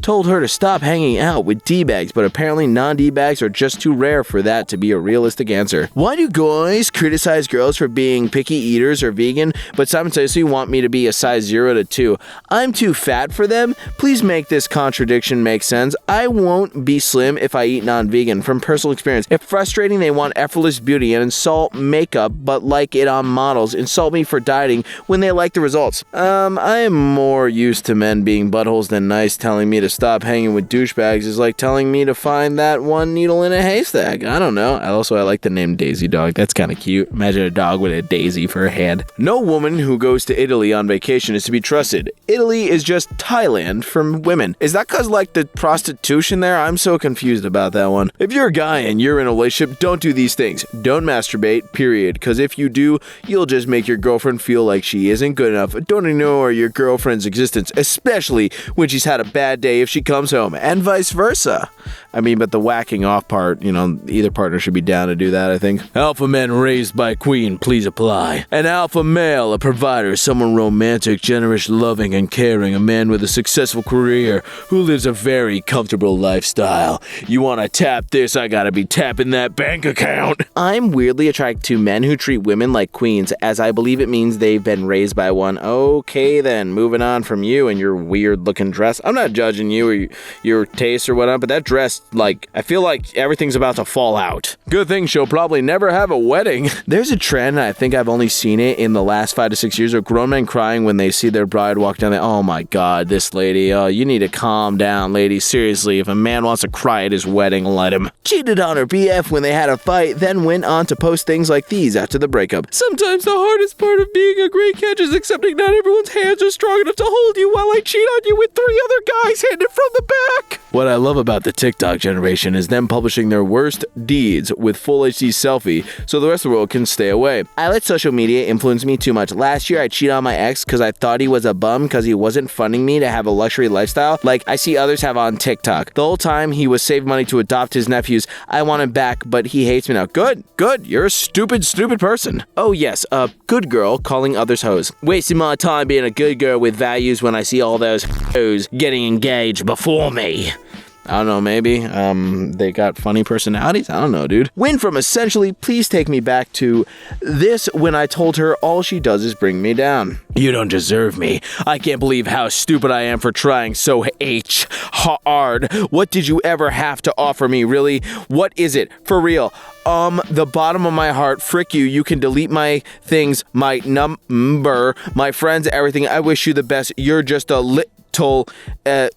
told her to stop hanging out with D-bags, but apparently non-D-bags are just too rare for that to be a realistic answer. Why do guys criticize girls for being picky eaters or vegan, but simultaneously want me to be a size 0 to 2? I'm too fat for them? Please make this contradiction make sense. I won't be slim if I eat non-vegan. From personal experience, it's frustrating they want effortless beauty and insult makeup, but like it on models, insult me for dieting when they like the results. I am more used to men being buttholes than nice. Telling me to stop hanging with douchebags is like telling me to find that one needle in a haystack. I don't know. I like the name Daisy Dog. That's kind of cute. Imagine a dog with a daisy for a head. No woman who goes to Italy on vacation is to be trusted. Italy is just Thailand for women. Is that because like the prostitution there? I'm so confused about that one. If you're a guy and you're in a relationship, don't do these things. Don't masturbate, period. Because if you do, you'll just make your girlfriend feel like she isn't good enough. Don't ignore your girlfriend's existence, especially when she's had a bad day if she comes home, and vice versa. I mean, but the whacking off part, either partner should be down to do that, I think. Alpha men raised by queen, please apply. An alpha male, a provider, someone romantic, generous, loving, and caring, a man with a successful career who lives a very comfortable lifestyle. You want to tap this, I gotta be tapping that bank account. I'm weirdly attracted to men who treat women like queens, as I believe it means they've been raised by one. Okay then, moving on from you and your weird looking dress. I'm not judging you or your taste or whatnot, but that dress, I feel like everything's about to fall out. Good thing she'll probably never have a wedding. There's a trend, and I think I've only seen it in the last 5 to 6 years, of grown men crying when they see their bride walk down there. Oh my god, this lady. Oh, you need to calm down, lady. Seriously, if a man wants to cry at his wedding, let him. Cheated on her BF when they had a fight, then went on to post things like these after the breakup. Sometimes the hardest part of being a great catch is accepting not everyone's hands are strong enough to hold you while I cheat on you with 3 other guys handed from the back. What I love about the TikTok generation is them publishing their worst deeds with full HD selfie so the rest of the world can stay away. I let social media influence me too much. Last year I cheated on my ex because I thought he was a bum because he wasn't funding me to have a luxury lifestyle like I see others have on TikTok. The whole time he was saving money to adopt his nephews. I want him back, but he hates me now. Good. You're a stupid person. Oh yes, a good girl calling others hoes. Wasting my time being a good girl with values when I see all those hoes getting engaged before me. I don't know, maybe. They got funny personalities? I don't know, dude. Win from essentially, please take me back to this when I told her all she does is bring me down. You don't deserve me. I can't believe how stupid I am for trying so hard. What did you ever have to offer me, really? What is it? For real. The bottom of my heart, frick you. You can delete my things, my number, my friends, everything. I wish you the best. You're just a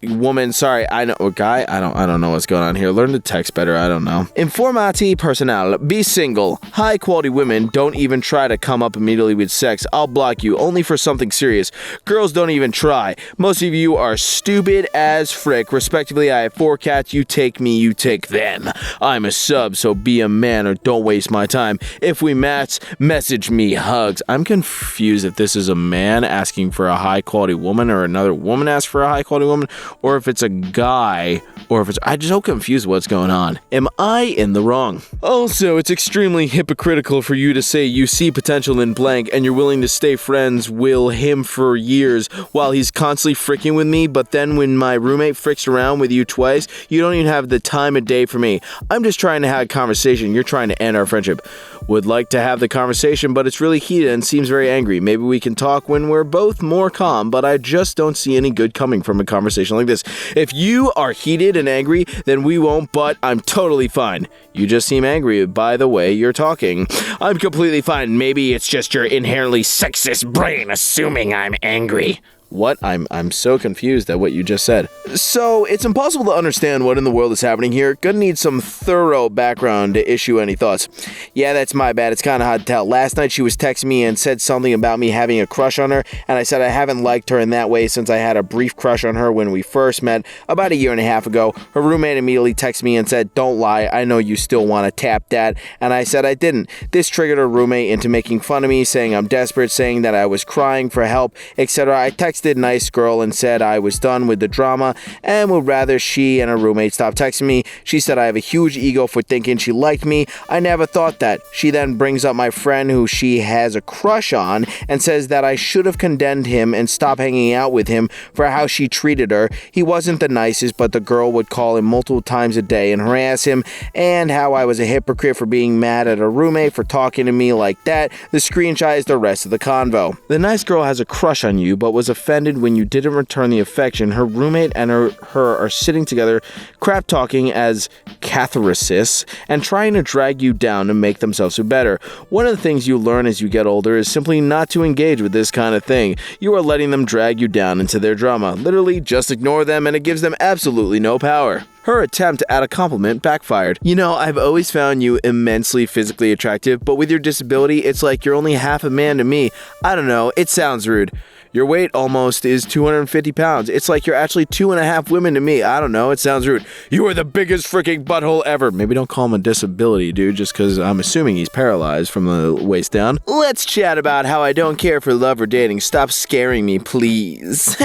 woman. Sorry, I know, guy. I don't know what's going on here. Learn to text better. I don't know. Informati personnel. Be single. High quality women don't even try to come up immediately with sex. I'll block you only for something serious. Girls don't even try. Most of you are stupid as frick. Respectively, I have 4 cats. You take me, you take them. I'm a sub, so be a man or don't waste my time. If we match, message me hugs. I'm confused if this is a man asking for a high quality woman or another woman asking for a high quality woman, or if it's a guy, or if it's... I'm just so confused what's going on. Am I in the wrong? Also, it's extremely hypocritical for you to say you see potential in blank and you're willing to stay friends with him for years while he's constantly freaking with me, but then when my roommate fricks around with you twice, you don't even have the time of day for me. I'm just trying to have a conversation. You're trying to end our friendship. Would like to have the conversation, but it's really heated and seems very angry. Maybe we can talk when we're both more calm, but I just don't see any good coming from a conversation like this. If you are heated and angry, then we won't, but I'm totally fine. You just seem angry by the way you're talking. I'm completely fine. Maybe it's just your inherently sexist brain assuming I'm angry. What? I'm so confused at what you just said. So, it's impossible to understand what in the world is happening here. Gonna need some thorough background to issue any thoughts. Yeah, that's my bad. It's kind of hard to tell. Last night she was texting me and said something about me having a crush on her, and I said I haven't liked her in that way since I had a brief crush on her when we first met about 1.5 years ago. Her roommate immediately texted me and said, "Don't lie, I know you still want to tap that," and I said I didn't. This triggered her roommate into making fun of me, saying I'm desperate, saying that I was crying for help, etc. I texted texted nice girl and said I was done with the drama and would rather she and her roommate stop texting me. She said I have a huge ego for thinking she liked me. I never thought that. She then brings up my friend who she has a crush on and says that I should have condemned him and stopped hanging out with him for how she treated her. He wasn't the nicest, but the girl would call him multiple times a day and harass him, and how I was a hypocrite for being mad at her roommate for talking to me like that. The screenshot is the rest of the convo. The nice girl has a crush on you, but was offended when you didn't return the affection. Her roommate and her are sitting together, crap talking as catharsis, and trying to drag you down to make themselves feel better. One of the things you learn as you get older is simply not to engage with this kind of thing. You are letting them drag you down into their drama. Literally, just ignore them and it gives them absolutely no power. Her attempt at a compliment backfired. You know, I've always found you immensely physically attractive, but with your disability, it's like you're only half a man to me. I don't know, it sounds rude. Your weight almost is 250 pounds. It's like you're actually 2.5 women to me. I don't know, it sounds rude. You are the biggest freaking butthole ever. Maybe don't call him a disability, dude, just because I'm assuming he's paralyzed from the waist down. Let's chat about how I don't care for love or dating. Stop scaring me, please.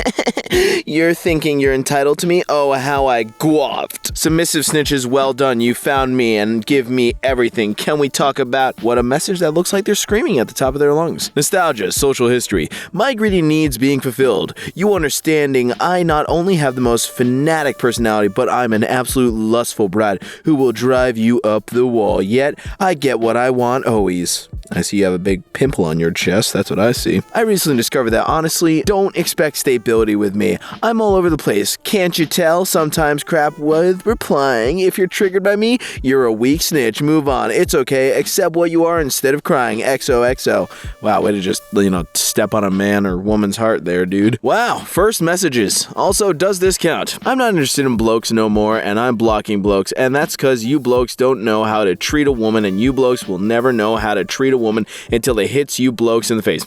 You're thinking you're entitled to me? Oh, how I guaffed. Submissive snitches, well done. You found me and give me everything. Can we talk about what a message that looks like they're screaming at the top of their lungs? Nostalgia, social history. My greedy needs being fulfilled. You understanding I not only have the most fanatic personality, but I'm an absolute lustful brat who will drive you up the wall. Yet, I get what I want always. I see you have a big pimple on your chest. That's what I see. I recently discovered that, honestly, don't expect stability with me. I'm all over the place. Can't you tell? Sometimes crap with replying. If you're triggered by me, you're a weak snitch. Move on. It's okay. Accept what you are instead of crying. XOXO. Wow, way to just, step on a man or woman's heart there, dude. Wow, first messages. Also, does this count? I'm not interested in blokes no more, and I'm blocking blokes, and that's because you blokes don't know how to treat a woman, and you blokes will never know how to treat a woman until it hits you blokes in the face.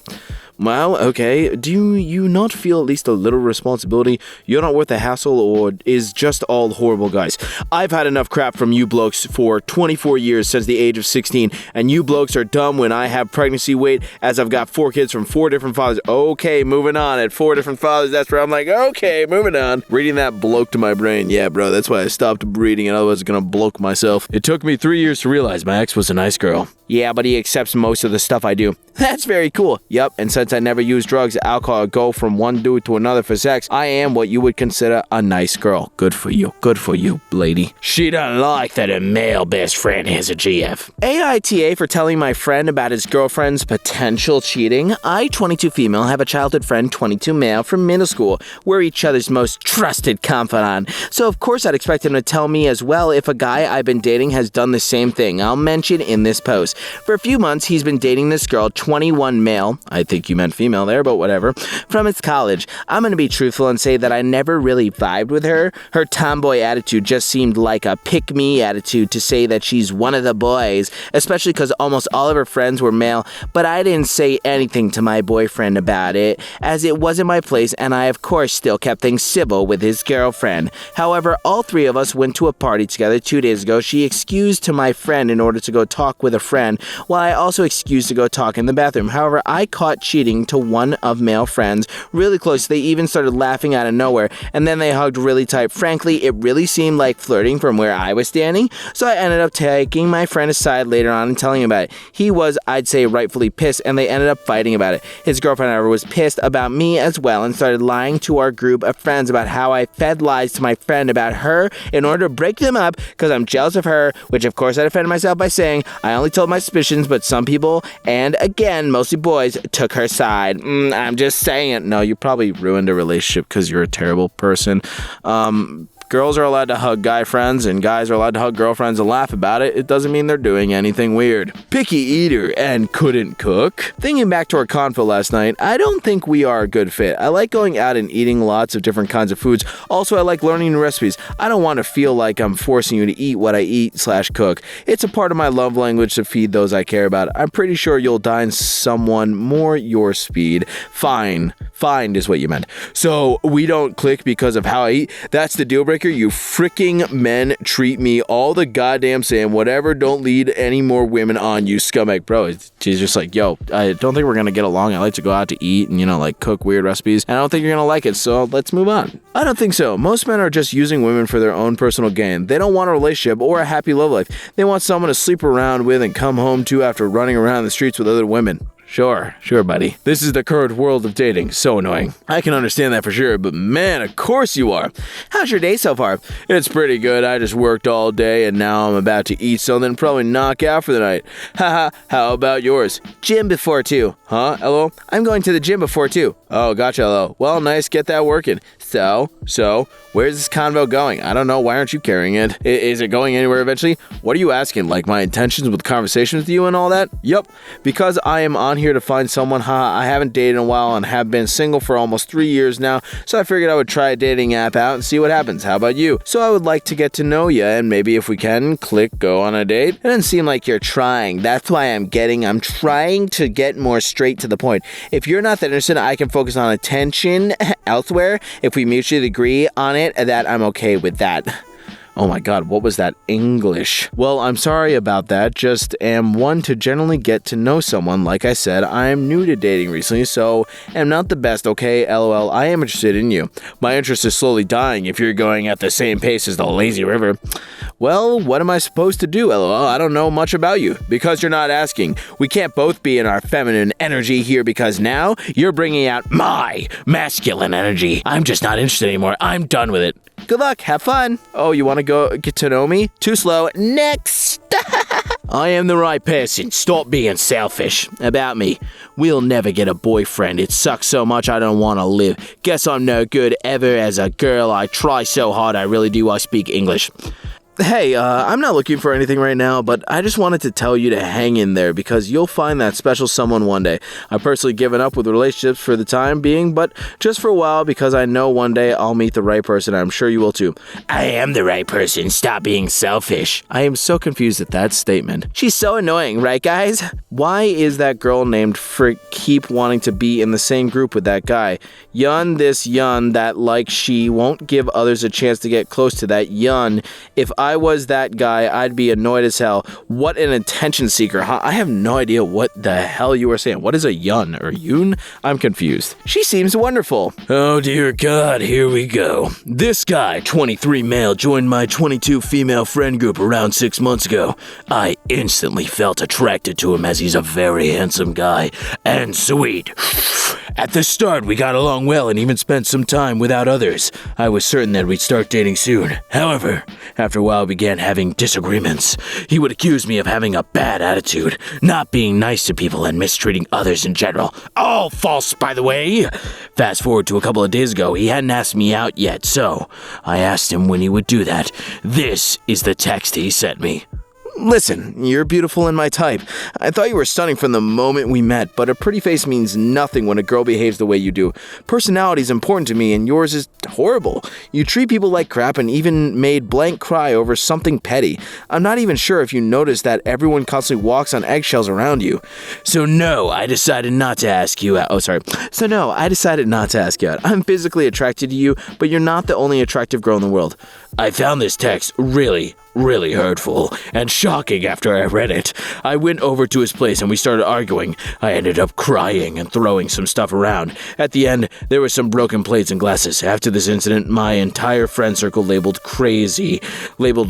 Well, okay, do you not feel at least a little responsibility? You're not worth the hassle, or is just all horrible guys? I've had enough crap from you blokes for 24 years since the age of 16, and you blokes are dumb when I have pregnancy weight, as I've got 4 kids from 4 different fathers. Okay, moving on. At 4 different fathers, that's where I'm like, okay, moving on. Reading that bloke to my brain. Yeah, bro, that's why I stopped breeding, and otherwise I was gonna bloke myself. It took me 3 years to realize my ex was a nice girl. Yeah, but he accepts most of the stuff I do. That's very cool. Yep, and since I never use drugs, alcohol, or go from one dude to another for sex, I am what you would consider a nice girl. Good for you. Good for you, lady. She doesn't like that a male best friend has a GF. AITA for telling my friend about his girlfriend's potential cheating. I, 22 female, have a childhood friend, 22 male, from middle school. We're each other's most trusted confidant. So of course I'd expect him to tell me as well if a guy I've been dating has done the same thing. I'll mention in this post. For a few months, he's been dating this girl, 21 male, I think you meant female there, but whatever, from his college. I'm gonna be truthful and say that I never really vibed with her. Her tomboy attitude just seemed like a pick-me attitude to say that she's one of the boys, especially because almost all of her friends were male, but I didn't say anything to my boyfriend about it, as it wasn't my place, and I of course still kept things civil with his girlfriend. However, all 3 of us went to a party together 2 days ago. She excused to my friend in order to go talk with a friend, while I also excused to go talk in the bathroom. However, I caught cheating to one of male friends really close. They even started laughing out of nowhere, and then they hugged really tight. Frankly, it really seemed like flirting from where I was standing, so I ended up taking my friend aside later on and telling him about it. He was, I'd say, rightfully pissed, and they ended up fighting about it. His girlfriend, however, was pissed about me as well and started lying to our group of friends about how I fed lies to my friend about her in order to break them up because I'm jealous of her, which of course I defended myself by saying I only told my suspicions, but some people, and again, mostly boys, took her side. I'm just saying. No, you probably ruined a relationship because you're a terrible person. Girls are allowed to hug guy friends, and guys are allowed to hug girlfriends and laugh about it. It doesn't mean they're doing anything weird. Picky eater and couldn't cook. Thinking back to our convo last night, I don't think we are a good fit. I like going out and eating lots of different kinds of foods. Also, I like learning new recipes. I don't want to feel like I'm forcing you to eat what I eat/cook. It's a part of my love language to feed those I care about. I'm pretty sure you'll dine someone more your speed. Fine. Find is what you meant. So we don't click because of how I eat. That's the deal breaker. You freaking men treat me all the goddamn same. Whatever, don't lead any more women on, you scumbag. Bro, she's just like, yo, I don't think we're going to get along. I like to go out to eat and, like cook weird recipes. And I don't think you're going to like it. So let's move on. I don't think so. Most men are just using women for their own personal gain. They don't want a relationship or a happy love life. They want someone to sleep around with and come home to after running around the streets with other women. Sure, buddy. This is the current world of dating. So annoying. I can understand that for sure, but man, of course you are. How's your day so far? It's pretty good. I just worked all day and now I'm about to eat something, probably knock out for the night. Haha, how about yours? Gym before 2. Huh? Hello? I'm going to the gym before 2. Oh, gotcha, hello. Well, nice, get that working. So, where's this convo going? I don't know, why aren't you carrying it? Is it going anywhere eventually? What are you asking, like my intentions with conversations with you and all that? Yup, because I am on here to find someone. I haven't dated in a while and have been single for almost 3 years now, so I figured I would try a dating app out and see what happens. How about you? So I would like to get to know you, and maybe if we can, click go on a date. It doesn't seem like you're trying. That's why I'm trying to get more straight to the point. If you're not that interested, I can focus on attention elsewhere. If we mutually agree on it, that I'm okay with that. Oh my god, what was that English? Well, I'm sorry about that. Just am one to generally get to know someone. Like I said, I am new to dating recently, so am not the best, okay? LOL, I am interested in you. My interest is slowly dying if you're going at the same pace as the lazy river. Well, what am I supposed to do, LOL? I don't know much about you. Because you're not asking. We can't both be in our feminine energy here because now you're bringing out my masculine energy. I'm just not interested anymore. I'm done with it. Good luck. Have fun. Oh, you want to go get to know me? Too slow. Next. I am the right person. Stop being selfish. About me. We'll never get a boyfriend. It sucks so much I don't want to live. Guess I'm no good ever as a girl. I try so hard. I really do. I speak English. Hey, I'm not looking for anything right now, but I just wanted to tell you to hang in there because you'll find that special someone one day. I've personally given up with relationships for the time being, but just for a while because I know one day I'll meet the right person. I'm sure you will too. I am the right person. Stop being selfish. I am so confused at that statement. She's so annoying, right guys? Why is that girl named Frick keep wanting to be in the same group with that guy? Yun this yun that like she won't give others a chance to get close to that yun. If I was that guy, I'd be annoyed as hell. What an attention seeker, huh? I have no idea what the hell you were saying. What is a yun or yun? I'm confused. She seems wonderful. Oh dear God, here we go. This guy, 23 male, joined my 22 female friend group around 6 months ago. I instantly felt attracted to him as he's a very handsome guy and sweet. At the start, we got along well and even spent some time without others. I was certain that we'd start dating soon. However, after a while, we began having disagreements. He would accuse me of having a bad attitude, not being nice to people, and mistreating others in general. All false, by the way. Fast forward to a couple of days ago, he hadn't asked me out yet, so I asked him when he would do that. This is the text he sent me. Listen, you're beautiful and my type. I thought you were stunning from the moment we met, but a pretty face means nothing when a girl behaves the way you do. Personality is important to me, and yours is horrible. You treat people like crap and even made blank cry over something petty. I'm not even sure if you noticed that everyone constantly walks on eggshells around you. So no, I decided not to ask you out. I'm physically attracted to you, but you're not the only attractive girl in the world. I found this text really hurtful and shocking after I read it. I went over to his place and we started arguing. I ended up crying and throwing some stuff around. At the end, there were some broken plates and glasses. After this incident, my entire friend circle labeled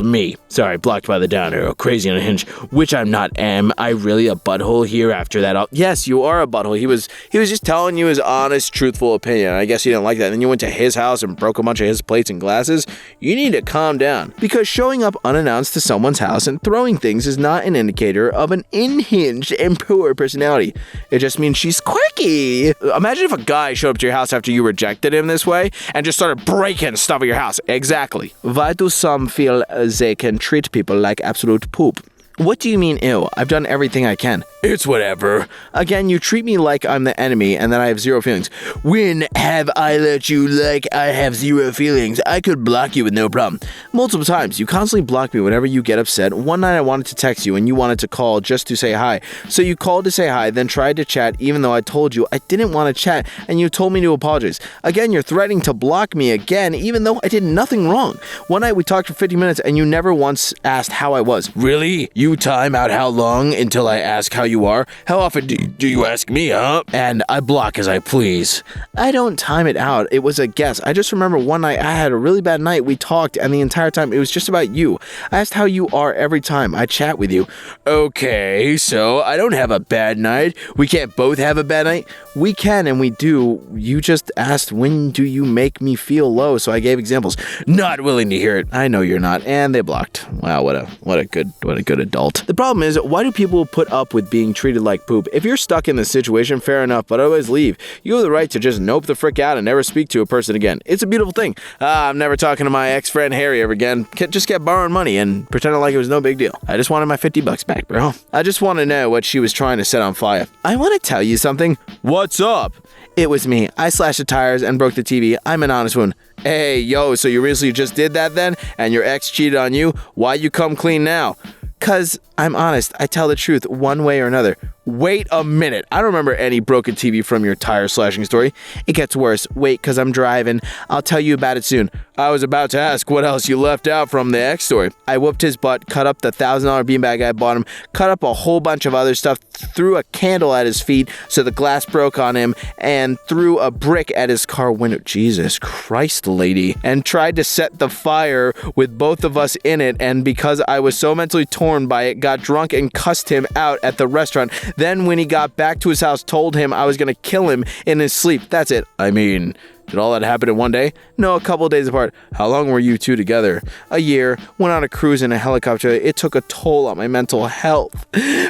me. Sorry, blocked by the down arrow. Crazy on a hinge, which I'm not. Am I really a butthole here after that? Yes, you are a butthole. He was just telling you his honest, truthful opinion. I guess you didn't like that. And then you went to his house and broke a bunch of his plates and glasses. You need to calm down. Because showing up unannounced to someone's house and throwing things is not an indicator of an unhinged and poor personality. It just means she's quirky. Imagine if a guy showed up to your house after you rejected him this way and just started breaking stuff at your house. Exactly. Why do some feel they can treat people like absolute poop? What do you mean, ew? I've done everything I can. It's whatever. Again, you treat me like I'm the enemy and that I have zero feelings. When have I let you like I have zero feelings? I could block you with no problem. Multiple times. You constantly block me whenever you get upset. One night I wanted to text you and you wanted to call just to say hi. So you called to say hi, then tried to chat even though I told you I didn't want to chat and you told me to apologize. Again, you're threatening to block me again even though I did nothing wrong. One night we talked for 50 minutes and you never once asked how I was. Really? You time out how long until I ask how you are? How often do you ask me, huh? And I block as I please. I don't time it out. It was a guess. I just remember one night I had a really bad night. We talked and the entire time it was just about you. I asked how you are every time I chat with you. Okay, so I don't have a bad night. We can't both have a bad night. We can and we do. You just asked when do you make me feel low, so I gave examples. Not willing to hear it. I know you're not. And they blocked. Wow, what a good adult. The problem is, why do people put up with being treated like poop? If you're stuck in this situation, fair enough, but otherwise leave. You have the right to just nope the frick out and never speak to a person again. It's a beautiful thing. I'm never talking to my ex-friend Harry ever again. Just kept borrowing money and pretending like it was no big deal. I just wanted my $50 back, bro. I just want to know what she was trying to set on fire. I want to tell you something. What's up? It was me. I slashed the tires and broke the TV. I'm an honest one. Hey, yo, so you really just did that then? And your ex cheated on you? Why you come clean now? 'Cause I'm honest. I tell the truth one way or another. Wait a minute. I don't remember any broken TV from your tire slashing story. It gets worse. Wait, 'cause I'm driving. I'll tell you about it soon. I was about to ask what else you left out from the ex story. I whooped his butt, cut up the $1,000 beanbag I bought him, cut up a whole bunch of other stuff, threw a candle at his feet so the glass broke on him, and threw a brick at his car window. Jesus Christ, lady. And tried to set the fire with both of us in it, and because I was so mentally torn by it, got drunk and cussed him out at the restaurant. Then when he got back to his house, told him I was gonna kill him in his sleep. That's it. I mean, did all that happen in one day? No, a couple of days apart. How long were you two together? A year. Went on a cruise in a helicopter. It took a toll on my mental health.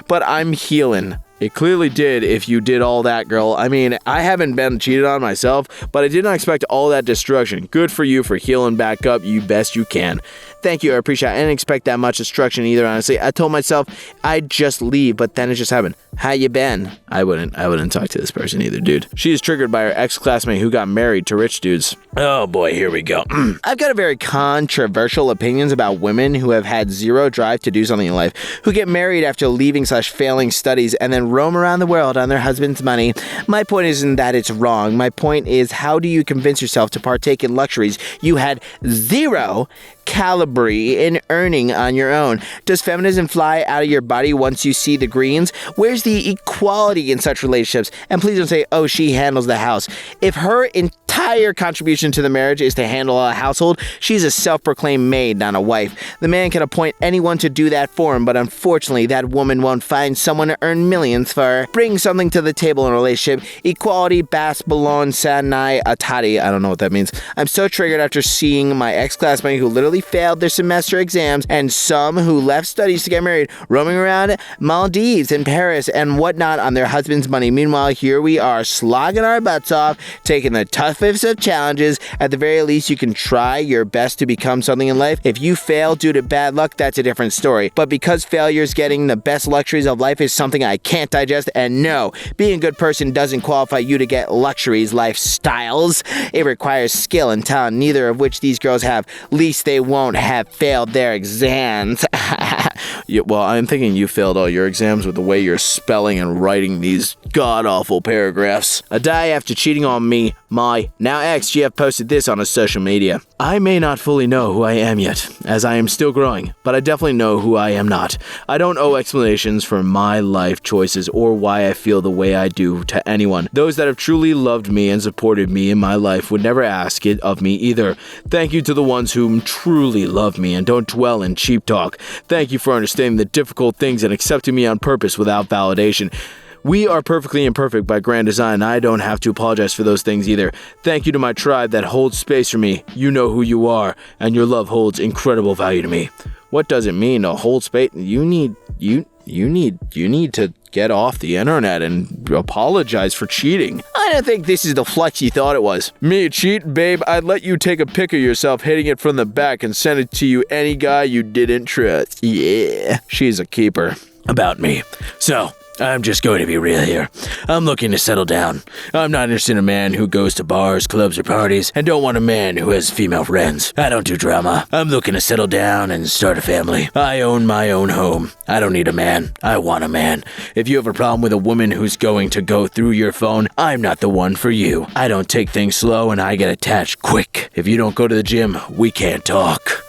But I'm healing. It clearly did if you did all that, girl. I mean, I haven't been cheated on myself, but I did not expect all that destruction. Good for you for healing back up. You best you can. Thank you. I appreciate it. I didn't expect that much destruction either, honestly. I told myself I'd just leave, but then it just happened. How you been? I wouldn't talk to this person either, dude. She is triggered by her ex-classmate who got married to rich dudes. Oh boy, here we go. I've got a very controversial opinions about women who have had zero drive to do something in life, who get married after leaving/failing studies and then roam around the world on their husband's money. My point isn't that it's wrong. My point is, how do you convince yourself to partake in luxuries you had zero caliber in earning on your own? Does feminism fly out of your body once you see the greens? Where's the equality in such relationships? And please don't say, oh, she handles the house. If her entire contribution to the marriage is to handle a household, she's a self-proclaimed maid, not a wife. The man can appoint anyone to do that for him, but unfortunately, that woman won't find someone to earn millions for her. Bring something to the table in a relationship. Equality, bas balon sanai atari. I don't know what that means. I'm so triggered after seeing my ex-classmate who literally failed their semester exams, and some who left studies to get married, roaming around Maldives and Paris and whatnot on their husband's money. Meanwhile, here we are slogging our butts off, taking the toughest of challenges. At the very least, you can try your best to become something in life. If you fail due to bad luck, that's a different story. But because failure's getting the best luxuries of life is something I can't digest, and no, being a good person doesn't qualify you to get luxuries, lifestyles. It requires skill and talent, neither of which these girls have. Least they won't have failed their exams. Yeah, well, I'm thinking you failed all your exams with the way you're spelling and writing these god-awful paragraphs. A day after cheating on me, my now ex-GF posted this on his social media. I may not fully know who I am yet, as I am still growing, but I definitely know who I am not. I don't owe explanations for my life choices or why I feel the way I do to anyone. Those that have truly loved me and supported me in my life would never ask it of me either. Thank you to the ones whom truly love me and don't dwell in cheap talk. Thank you for understanding the difficult things and accepting me on purpose without validation. We are perfectly imperfect by grand design. I don't have to apologize for those things either. Thank you to my tribe that holds space for me. You know who you are, and your love holds incredible value to me. What does it mean to hold space? You need to get off the internet and apologize for cheating. I don't think this is the flex you thought it was. Me cheat? Babe, I'd let you take a pic of yourself hitting it from the back and send it to any guy you didn't trust. Yeah, she's a keeper. About me. So, I'm just going to be real here. I'm looking to settle down. I'm not interested in a man who goes to bars, clubs, or parties, and don't want a man who has female friends. I don't do drama. I'm looking to settle down and start a family. I own my own home. I don't need a man. I want a man. If you have a problem with a woman who's going to go through your phone, I'm not the one for you. I don't take things slow and I get attached quick. If you don't go to the gym, we can't talk.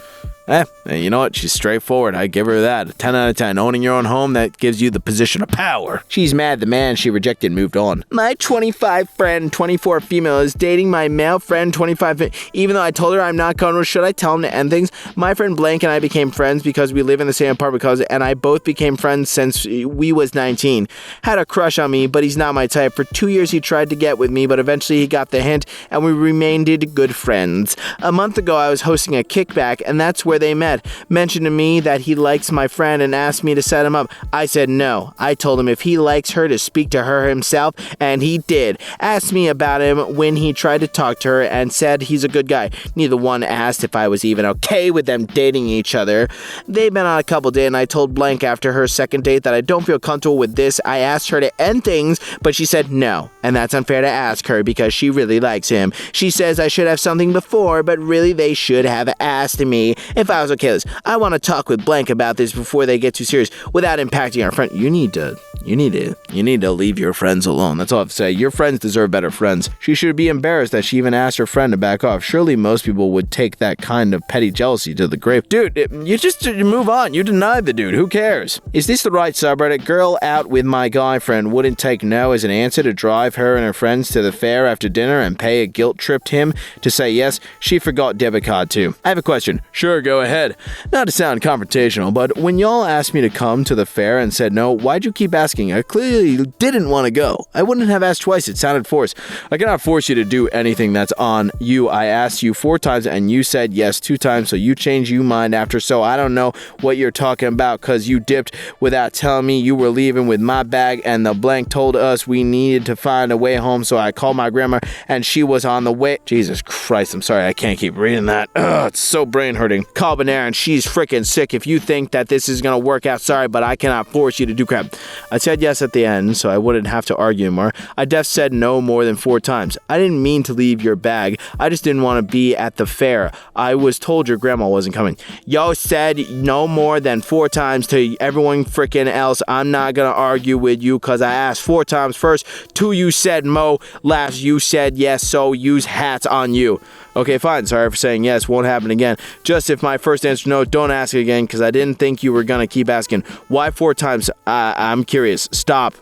You know what? She's straightforward. I give her that. 10 out of 10. Owning your own home, that gives you the position of power. She's mad the man she rejected moved on. My 25 friend, 24 female, is dating my male friend, 25. Even though I told her I'm not going to, should I tell him to end things? My friend Blank and I became friends because we live in the same apartment and I both became friends since we was 19. Had a crush on me, but he's not my type. For 2 years he tried to get with me, but eventually he got the hint and we remained good friends. A month ago I was hosting a kickback and that's where they met. Mentioned to me that he likes my friend and asked me to set him up. I said no. I told him if he likes her to speak to her himself, and he did. Asked me about him when he tried to talk to her and said he's a good guy. Neither one asked if I was even okay with them dating each other. They've been on a couple dates and I told Blank after her second date that I don't feel comfortable with this. I asked her to end things, but she said no. And that's unfair to ask her because she really likes him. She says I should have something before, but really they should have asked me if I was okay with this. I want to talk with Blank about this before they get too serious without impacting our friend. You need to leave your friends alone. That's all I have to say. Your friends deserve better friends. She should be embarrassed that she even asked her friend to back off. Surely most people would take that kind of petty jealousy to the grave. Dude, you move on. You denied the dude. Who cares? Is this the right subreddit? Girl out with my guy friend wouldn't take no as an answer to drive her and her friends to the fair after dinner and pay a guilt trip to him to say yes. She forgot debit card too. I have a question. Sure, go ahead. Not to sound confrontational, but when y'all asked me to come to the fair and said no, why'd you keep asking? I clearly didn't want to go. I wouldn't have asked twice. It sounded forced. I cannot force you to do anything that's on you. I asked you 4 times and you said yes 2 times, so you changed your mind after. So I don't know what you're talking about because you dipped without telling me you were leaving with my bag and the Blank told us we needed to find a way home, so I called my grandma and she was on the way. Jesus Christ, I'm sorry. I can't keep reading that. Ugh, it's so brain hurting. Call Banera and she's freaking sick. If you think that this is going to work out, sorry, but I cannot force you to do crap. I said yes at the end, so I wouldn't have to argue more. I def said no more than 4 times. I didn't mean to leave your bag. I just didn't want to be at the fair. I was told your grandma wasn't coming. Yo said no more than 4 times to everyone freaking else. I'm not going to argue with you because I asked 4 times first. 2 you said mo. Last you said yes, so use hats on you. Okay, fine. Sorry for saying yes. Won't happen again. Just if my first answer no, don't ask again because I didn't think you were going to keep asking. Why 4 times? I'm curious. Stop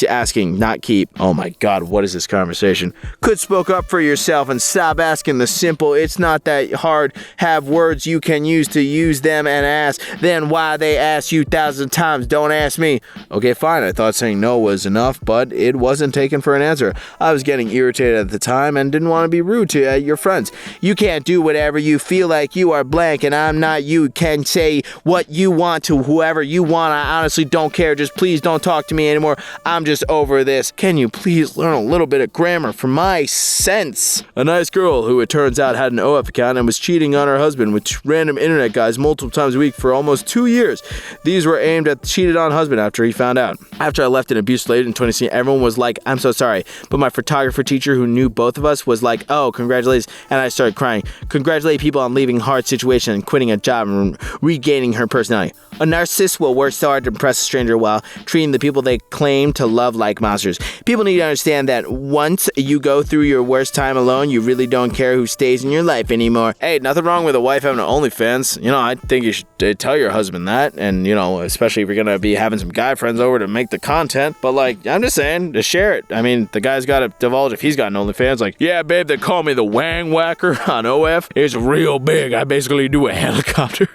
asking, not keep. Oh my God, what is this conversation? Could spoke up for yourself and stop asking the simple. It's not that hard. Have words you can use to use them and ask. Then why they ask you 1,000 times? Don't ask me. Okay, fine. I thought saying no was enough, but it wasn't taken for an answer. I was getting irritated at the time and didn't want to be rude to your friends. You can't do whatever you feel like. You are Blank and I'm not you. Can say what you want to whoever you want. I honestly don't care. Just please don't talk to me anymore. I'm just over this. Can you please learn a little bit of grammar for my sense? A nice girl who it turns out had an OF account and was cheating on her husband with random internet guys multiple times a week for almost 2 years. These were aimed at the cheated on husband after he found out. After I left an abuse late in 2016, everyone was like, I'm so sorry. But my photographer teacher who knew both of us was like, oh, congratulations. And I started crying. Congratulate people on leaving hard situation and quitting a job and regaining her personality. A narcissist will work so hard to impress a stranger while treating the people they claim to love like monsters. People need to understand that once you go through your worst time alone, you really don't care who stays in your life anymore. Hey, nothing wrong with a wife having an OnlyFans. You know, I think you should tell your husband that. And, you know, especially if you're going to be having some guy friends over to make the content. But, like, I'm just saying, to share it. I mean, the guy's got to divulge if he's got an OnlyFans. Like, yeah, babe, they call me the Wang Whacker on OF. It's real big. I basically do a helicopter.